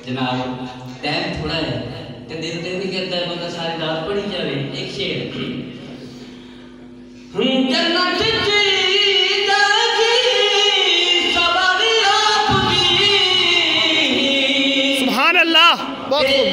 जनाब टाइम थोड़ा है तो दिल तो नहीं करता है बंदा सारी रात पढ़ी जावे। एक शेर जन्नत सुभान अल्लाह, बहुत खूब।